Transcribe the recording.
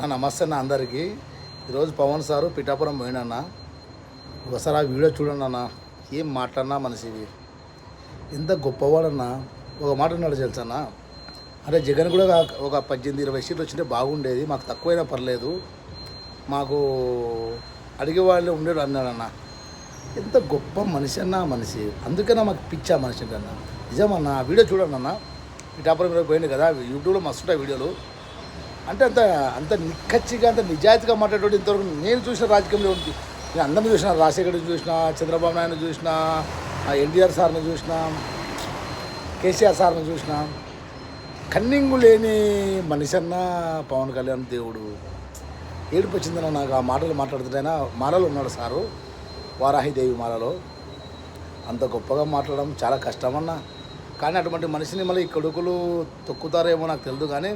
నమస్తే అన్న అందరికీ. ఈరోజు పవన్ సారు పిఠాపురం పోయినన్న. ఒకసారి ఆ వీడియో చూడండి అన్న. ఏం మాట్లాడినా మనిషివి ఎంత గొప్పవాడన్నా. ఒక మాట అన్నాడు తెలుసన్న, అంటే జగన్ కూడా ఒక 18-20 సీట్లు వచ్చింటే బాగుండేది, మాకు తక్కువైనా పర్లేదు, మాకు అడిగే వాళ్ళు ఉండేడు అన్నాడన్న. ఎంత గొప్ప మనిషి అన్న మనిషి. అందుకనే మాకు పిచ్చా మనిషి అంటే అన్న. నిజమన్న, ఆ వీడియో చూడండి అన్న. పిఠాపురం మీద పోయింది కదా, యూట్యూబ్లో మస్తుంటాయి వీడియోలు. అంటే అంత అంత నిక్కచ్చిగా అంత నిజాయితీగా మాట్లాడేటోడు ఇంతవరకు నేను చూసిన రాజకీయంలో ఉంది. నేను అందరిని చూసిన, రాజశేఖర్ని చూసిన, చంద్రబాబు నాయుడు చూసిన, ఎన్టీఆర్ సార్ని చూసిన, కేసీఆర్ సార్ని చూసిన. కన్నింగు లేని మనిషి అన్న పవన్ కళ్యాణ్ దేవుడు. ఏడుపు వచ్చిందన్న నాకు ఆ మాటలు మాట్లాడుతుంటేనా. మాలలో ఉన్నాడు సారు, వారాహిదేవి మాలలో. అంత గొప్పగా మాట్లాడడం చాలా కష్టమన్నా. కానీ అటువంటి మనిషిని మళ్ళీ ఈ కొడుకులు తొక్కుతారేమో నాకు తెలియదు, కానీ